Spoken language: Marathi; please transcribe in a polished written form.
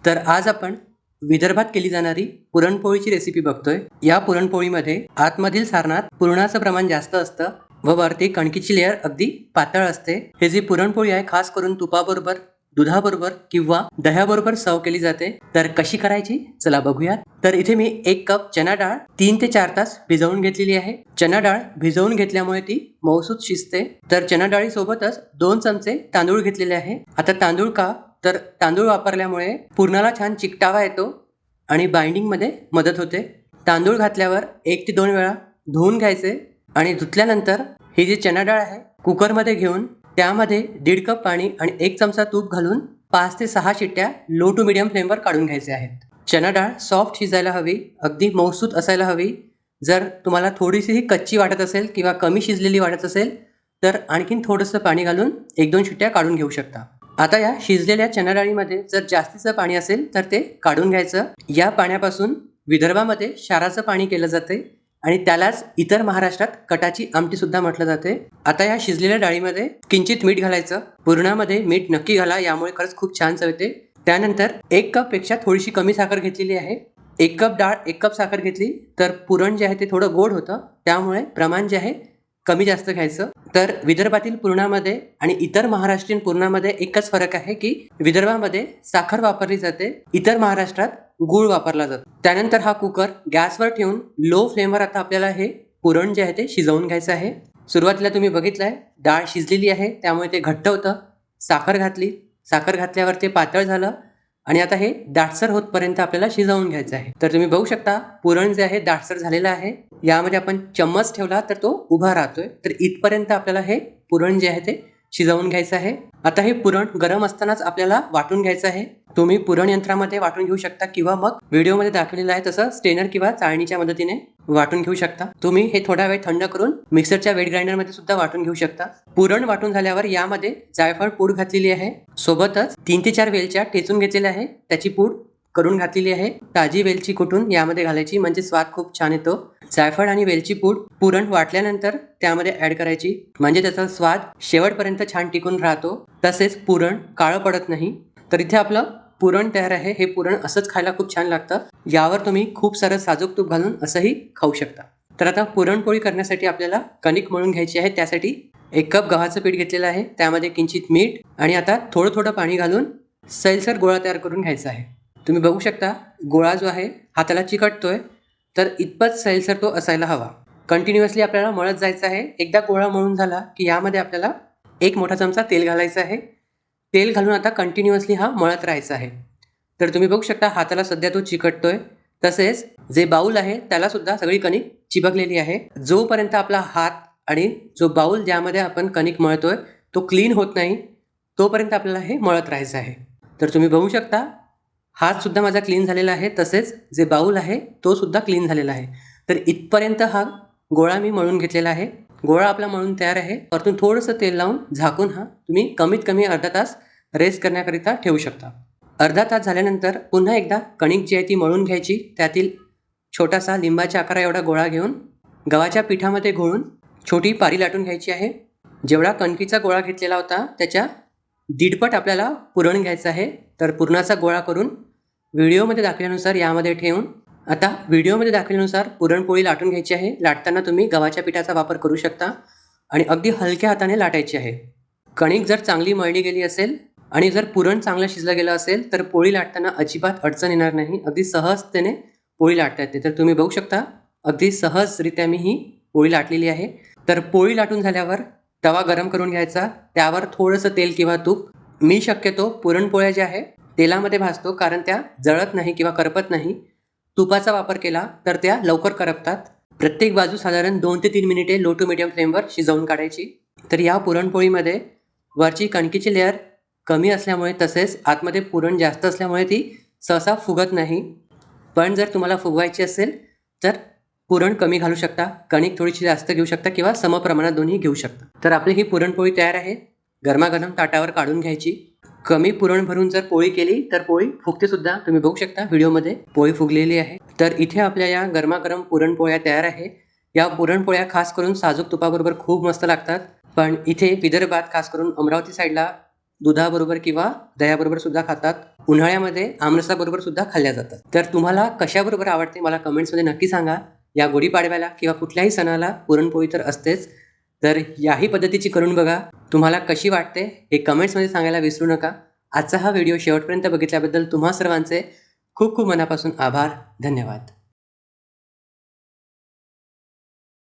तर आज आपण विदर्भात केली जाणारी पुरणपोळीची रेसिपी बघतोय। या पुरणपोळीमध्ये आतमधील सारणात पुरणाचं प्रमाण जास्त असतं व वरती कणकीची लेयर अगदी पातळ असते। हे जी पुरणपोळी आहे खास करून तुपाबरोबर, दुधाबरोबर किंवा दह्याबरोबर सर्व केली जाते। तर कशी करायची चला बघूयात। तर इथे मी 1 कप चना डाळ 3 ते 4 तास भिजवून घेतलेली आहे। चना डाळ भिजवून घेतल्यामुळे ती मऊसूत शिजते। तर चना डाळी सोबतच 2 चमचे तांदूळ घेतलेले आहे। आता तांदूळ का तर तांदूळ वापरल्यामुळे पुरणाला छान चिकटावा येतो आणि बाइंडिंग मध्ये मदत होते। तांदूळ घातल्यावर 1 ते 2 वेळा धुवून घ्यायचे आणि धुतल्यानंतर ही जी चना डाळ आहे कुकर मध्ये घेऊन त्यामध्ये 1.5 कप पाणी आणि 1 चमचा तूप घालून 5 ते 6 शिट्ट्या लो टू मीडियम फ्लेमवर काढून घ्यायचे आहेत। चना डाळ सॉफ्ट शिजायला हवी, अगदी मऊसूत असायला हवी। जर तुम्हाला थोडीशी कच्ची वाटत असेल किंवा कमी शिजलेली वाटत असेल तर आणखीन थोडंसं पाणी घालून 1-2 शिट्ट्या काढून घेऊ शकता। आता या शिजलेल्या चना डाळीमध्ये जर जास्तीचं पाणी असेल तर ते काढून घ्यायचं। या पाण्यापासून विदर्भामध्ये क्षाराचं पाणी केलं जाते आणि त्यालाच इतर महाराष्ट्रात कटाची आमटी सुद्धा म्हटलं जाते। आता या शिजलेल्या डाळीमध्ये किंचित मीठ घालायचं। पुरणामध्ये मीठ नक्की घाला, यामुळे खरंच खूप छान चव येते। त्यानंतर 1 कप पेक्षा थोडीशी कमी साखर घेतलेली आहे। 1 कप डाळ 1 कप साखर घेतली तर पुरण जे आहे ते थोडं गोड होतं, त्यामुळे प्रमाण जे आहे कमी जास्त घ्यायचं। तर विदर्भातील पुरणामध्ये आणि इतर महाराष्ट्रीयन पुरणामध्ये एकच फरक आहे की विदर्भामध्ये साखर वापरली जाते, इतर महाराष्ट्रात गूळ वापरला जातो। त्यानंतर हा कुकर गॅसवर ठेवून लो फ्लेमवर आता आपल्याला हे पुरण जे आहे ते शिजवून घ्यायचं आहे। सुरुवातीला तुम्ही बघितलंय डाळ शिजलेली आहे त्यामुळे ते घट्ट होतं। साखर घातली, साखर घातल्यावर ते पातळ झालं आणि आता हे दाटसर होतपर्यंत आपल्याला शिजवून घ्यायचं आहे। तर तुम्ही बघू शकता पुरण जे आहे दाटसर झालेलं आहे। यामध्ये आपण चम्मच ठेवला तर तो उभा राहतोय। तर इथपर्यंत आपल्याला हे पुरण जे आहे ते शिजवून घ्यायचं आहे। आता हे पुरण गरम असतानाच आपल्याला वाटून घ्यायचं आहे। तुम्ही पुरण यंत्रामध्ये वाटून घेऊ शकता किंवा मग व्हिडिओमध्ये दाखवलेलं आहे तसं स्टेनर किंवा चाळणीच्या मदतीने वाटून घेऊ शकता। तुम्ही हे थोडा वेळ थंड करून मिक्सरच्या वेट ग्राइंडरमध्ये सुद्धा वाटून घेऊ शकता। पुरण वाटून झाल्यावर यामध्ये जायफळ पूड घातलेली आहे, सोबतच 3 ते 4 वेलच्या ठेचून घेतलेल्या आहे, त्याची पूड करून घातलेली आहे। ताजी वेलची कुटून यामध्ये घालायची म्हणजे स्वाद खूप छान येतो। जायफळ आणि वेलची पूड पुरण वाटल्यानंतर त्यामध्ये ऍड करायची म्हणजे त्याचा स्वाद शेवटपर्यंत छान टिकून राहतो, तसेच पुरण काळं पडत नाही। तर इथे आपलं पुरण तयार आहे। हे पुरण असंच खायला खूप छान लागतं। यावर तुम्ही खूप सारं साजूक तूप घालून असंही खाऊ शकता। तर आता पुरणपोळी करण्यासाठी आपल्याला कणिक मळून घ्यायची आहे। त्यासाठी 1 कप गव्हाचं पीठ घेतलेलं आहे, त्यामध्ये किंचित मीठ आणि आता थोडं थोडं पाणी घालून सैलसर गोळा तयार करून घ्यायचा आहे। तुम्ही बघू शकता गोळा जो आहे हाताला चिकटतोय, तर इतपत सैलसर तो असायला हवा। कंटिन्युअसली आपल्याला मळत जायचं आहे। एकदा गोळा मळून झाला की यामध्ये आपल्याला 1 मोठा चमचा तेल घालायचं आहे। तेल घालून आता कंटिन्युअसली हा मळत राहायचा आहे। तर तुम्ही बघू शकता हाताला सध्या तो चिकटतोय, तसेच जे बाऊल आहे त्याला सुद्धा सगळी कणिक चिपकलेली आहे। जोपर्यंत आपला हात आणि जो बाऊल ज्यामध्ये आपण कणिक मळतोय तो क्लीन होत नाही तोपर्यंत आपल्याला हे मळत राहायचं आहे। तर तुम्ही बघू शकता हात सुद्धा माझा क्लीन झालेला आहे, तसेच जे बाऊल आहे तो सुद्धा क्लीन झालेला आहे। तर इथपर्यंत हा गोळा मी मळून घेतलेला आहे। गोळा आपला मळून तयार आहे। वरतून थोडंसं तेल लावून झाकून हा तुम्ही कमीत कमी अर्धा तास रेस्ट करण्याकरिता ठेवू शकता। अर्धा तास झाल्यानंतर पुन्हा एकदा कणिक जी आहे ती मळून घ्यायची। त्यातील छोटासा लिंबाच्या आकारा एवढा गोळा घेऊन गव्हाच्या पिठामध्ये घोळून छोटी पारी लाटून घ्यायची आहे। जेवढा कणकीचा गोळा घेतलेला होता त्याच्या 1.5 आपल्याला पुरण घ्यायचं आहे। तर पुरणाचा गोळा करून व्हिडिओमध्ये दाखवल्यानुसार यामध्ये ठेवून आता व्हिडिओमध्ये दाखवल्यानुसार पुरणपोळी लाटून घ्यायची आहे। लाटताना तुम्ही गव्हाच्या पिठाचा वापर करू शकता आणि अगदी हलक्या हाताने लाटायची आहे। कणिक जर चांगली मळली गेली असेल आणि जर पुरण चांगलं शिजलं गेलं असेल तर पोळी लाटताना अजिबात अडचण येणार नाही, अगदी सहजतेने पोळी लाटता येते। तर तुम्ही बघू शकता अगदी सहजरित्या मी ही पोळी लाटलेली आहे। तर पोळी लाटून झाल्यावर तवा गरम करून घ्यायचा, त्यावर थोडंसं तेल किंवा तूप, मी शक्यतो पुरणपोळ्या ज्या आहे तेलामध्ये भाजतो कारण त्या जळत नाही किंवा करपत नाही। तुपाचा वापर केला तर त्या लवकर करपतात। प्रत्येक बाजू साधारण 2 ते 3 मिनिटे लो टू मीडियम फ्लेमवर शिजवून काढायची। तर या पुरणपोळीमध्ये वरची कणकीची लेअर कमी असल्यामुळे तसेच आतमध्ये पुरण जास्त असल्यामुळे ती सहसा फुगत नाही। पण जर तुम्हाला फुगवायची असेल तर पुरण कमी घालू शकता, कणिक थोडीशी जास्त घेऊ शकता किंवा समप्रमाणात दोन्ही घेऊ शकता। तर आपली ही पुरणपोळी तयार आहे। गरमागरम ताटावर काढून घ्यायची। कमी पुरण भरून जर पोळी केली तर पोळी फुगते सुद्धा। तुम्ही बघू शकता व्हिडिओमध्ये पोळी फुगलेली आहे। तर इथे आपल्या या गरमागरम पुरणपोळ्या तयार आहे। या पुरणपोळ्या खास करून साजूक तुपाबरोबर खूप मस्त लागतात। पण इथे विदर्भात खास करून अमरावती साईडला दुधाबरोबर किंवा दह्याबरोबर सुद्धा खातात. उन्हाळ्यामध्ये आमरसाबरोबर सुद्धा खाल्ल्या जातात. तर तुम्हाला कशाबरोबर आवडते मला कमेंट्समध्ये नक्की सांगा. या गुढीपाडव्याला किंवा कुठल्याही सणाला पुरणपोळी तर असतेच. तर याही पद्धतीची करून बघा. तुम्हाला कशी वाटते हे कमेंट्समध्ये सांगायला विसरू नका. आजचा हा व्हिडिओ शेवटपर्यंत बघितल्याबद्दल तुम्हा सर्वांचे खूप खूप मनापासून आभार. धन्यवाद.